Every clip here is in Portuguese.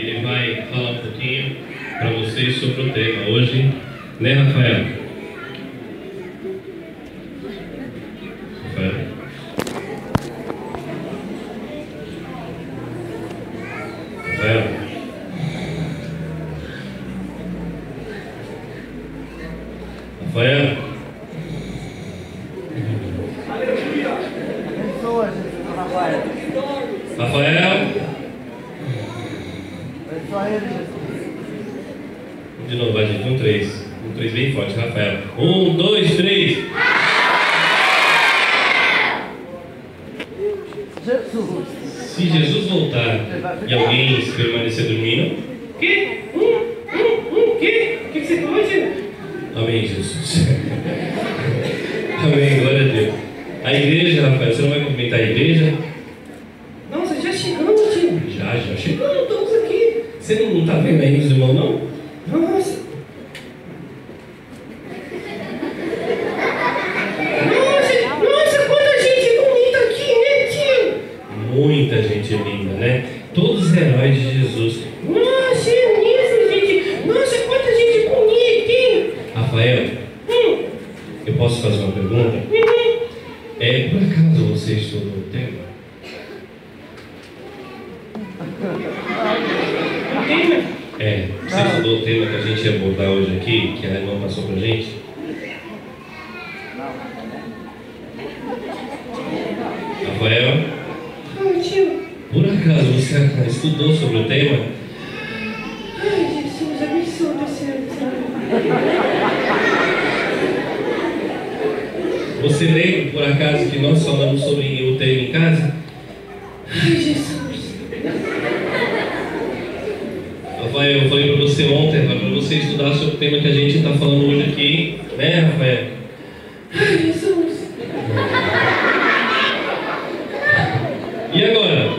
ele vai falar um pouquinho para vocês sobre o tema hoje, né, Rafael? Rafael? Rafael? Rafael? Rafael? De novo, vai gente, 1, 3. 1, 3 bem forte, Rafael. 1, 2, 3. Jesus. Se Jesus voltar e alguém permanecer dormindo, Que? Que? O que você falou, tio? amém, Jesus. Amém, glória a Deus. A igreja, Rafael, você não vai cumprimentar a igreja? Nossa, já chegamos, tio. Já chegou. Não, estamos aqui. Você não está vendo aí os irmãos, não? Nossa, quanta gente bonita aqui, né, tio? Muita gente linda, né? Todos os heróis de Jesus. Nossa, é mesmo, gente. Nossa, quanta gente bonita, hein? Rafael, eu posso fazer uma pergunta? Por acaso você estudou o tema? Você estudou o tema que a gente ia abordar hoje aqui, que a irmã passou pra gente? Rafael, Tio. por acaso você estudou sobre o tema? Ai, Jesus, abençoa o céu. Você lembra, por acaso, que nós falamos sobre o tema em casa? Ai, Jesus. Rafael, eu falei para você ontem, para você estudar sobre o tema que a gente está falando hoje aqui, né, Rafael? Ai, Jesus. E agora?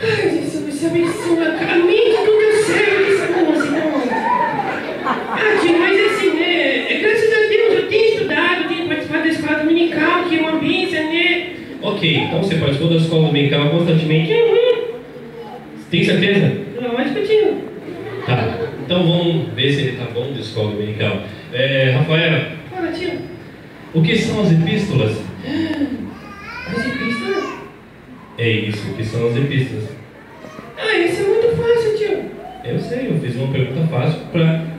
Ai, Jesus, abençoa. Amém, que tudo é certo essa moça, tio, mas assim, né? Graças a Deus eu tenho estudado, tenho participado da escola dominical, que é uma bênção, né? Ok, então você participou da escola dominical constantemente? Tem certeza? Lógico, tio. Tá, então vamos ver se ele tá bom de escola dominical. Rafael, Fala, tio. o que são as epístolas? As epístolas? É isso, o que são as epístolas? Ah, isso é muito fácil, tio. Eu sei, eu fiz uma pergunta fácil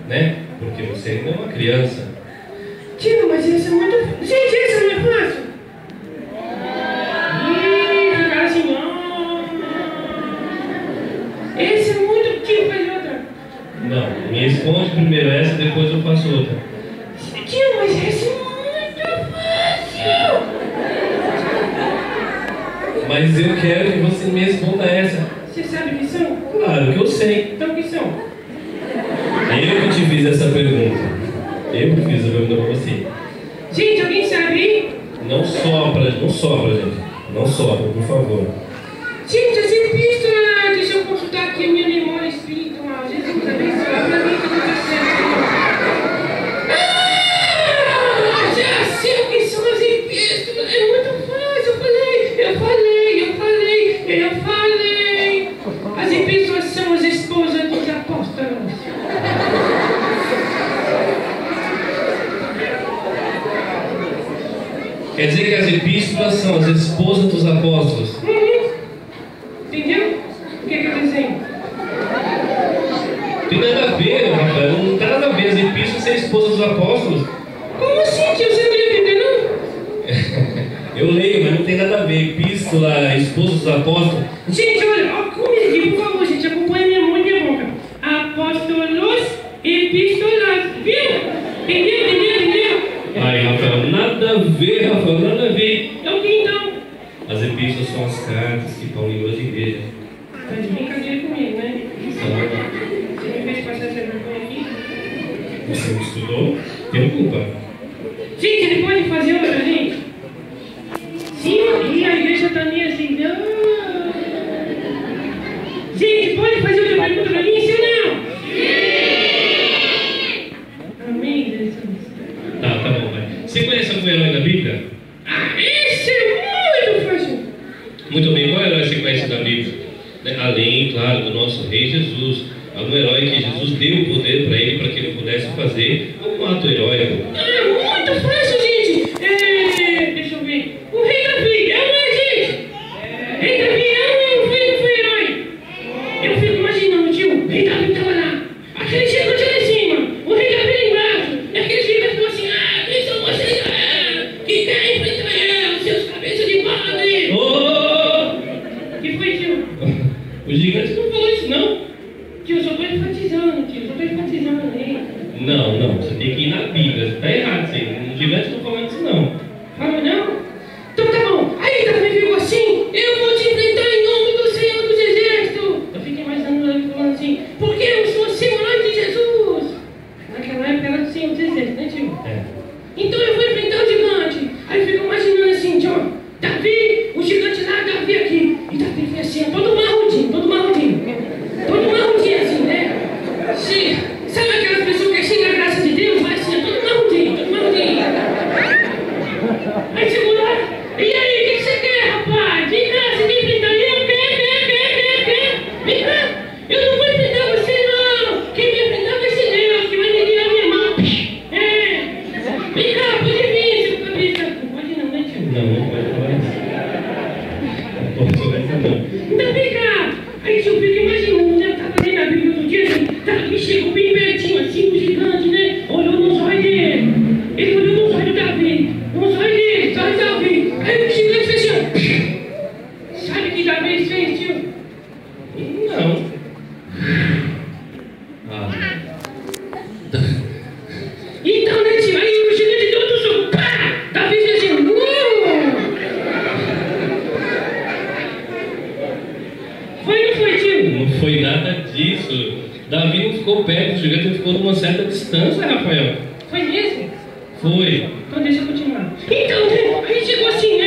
né? Porque você ainda é uma criança. Tio, mas isso é muito... Gente, isso não é fácil. Ficar assim, esse é muito... Tio, faz outra. Não, me responde primeiro essa, depois eu faço outra. Tio, mas esse é muito fácil. Mas eu quero que você me responda essa. Você sabe o que são? Claro que eu sei. Então o que são? Eu que te fiz essa pergunta. Eu que fiz a pergunta pra você. Gente, alguém sabe aí? Não sopra, gente. Não sopra, por favor. Gente, as epístolas, deixa eu consultar aqui a minha memória espiritual. Jesus abençoe pra mim tudo tá certo. Já sei o que são as epístolas. É muito fácil, eu falei. As epístolas são as esposas dos apóstolos. Quer dizer que as epístolas são as esposas dos apóstolos. Entendeu? O que eu desenho? Tem nada a ver, Rafael. Não tem nada a ver as epístolas ser a esposa dos apóstolos. Como assim, tio? Você não ia entender, não? Eu leio, mas não tem nada a ver. Epístola, esposa dos apóstolos. Gente, olha, comigo, por favor, gente, acompanha minha mão e minha boca. Apóstolos, epístolas, viu? Entendeu? Aí, Rafael, nada a ver, Rafael, nada a ver. É o que então? As epístolas são as cartas que Paulo enviou às igrejas. Tá de brincadeira comigo, né? Você me fez passar essa vergonha aqui? Você não estudou? Tem culpa. Gente, ele pode fazer outra, gente? Sim, e a igreja tá meio assim, não. Gente, pode fazer outra pergunta pra mim, sim ou não? Sim! Amém, Jesus. Tá bom, vai. Você conhece algum herói da Bíblia? Ah, esse é muito fácil. Muito bem, qual herói você conhece da Bíblia? além, claro, do nosso Rei Jesus. É um herói que Jesus deu o poder para ele, para que ele pudesse fazer um ato heróico. Muito fácil, gente. Deixa eu ver. O rei Davi, é um gente. Rei Davi foi herói. Eu fico imaginando, tio, o rei Davi estava lá. Aquele gigante lá em cima, o rei Davi lá embaixo. E aquele gigante ficou assim, quem são vocês? Que quer enfrentar eu, seus cabeças de padre? Oh! Que foi, tio? O gigante não falou isso, não. Tio, eu só estou enfatizando, aí. Não, você tem que ir na Bíblia, você tá errado isso aí. O gigante não falando isso, não. Fala não? Então tá bom. Aí Davi ficou assim, eu vou te enfrentar em nome do Senhor dos Exércitos. Eu fiquei imaginando ele falando assim, porque eu sou Senhor de Jesus. Naquela época era do Senhor dos Exércitos, né, tio? Então eu vou enfrentar o gigante. Aí eu fico imaginando assim, tio, Davi, o gigante lá, Davi aqui. E Davi fez assim, todo marrudinho assim, né? Sabe aquelas pessoas que é cheia da graça de Deus? Vai assim, todo marrudinho. Aí chegou lá, e aí, o que você quer, rapaz? Vem cá, você vem enfrentar eu? Quer? Vem cá, eu não vou enfrentar você, não. Quem vai enfrentar vai ser Deus, que vai me dar a minha mão. Vem cá, pode vir, seu cabeça. Não pode não, né, tio? Não pode falar isso. Não pode falar isso, não. Então vem cá. Aí tio, fica imaginando, né? Eu tava lendo a Bíblia outro dia, Davi chegou bem pertinho, assim, o gigante, né? Olhou nos olhos dele. Ele olhou nos olhos do Davi. Nos olhos dele, só de Davi. Aí o gigante fez assim. Sabe o que Davi fez, tio? Não. Então, né, tio? Aí o gigante deu outro soco. Pá! Davi fez assim. Foi ou não foi, tio? Não foi nada disso. Davi não ficou perto, o gigante ficou numa certa distância, Rafael. Foi mesmo? Foi. Então deixa eu continuar. Então, né? Aí chegou assim,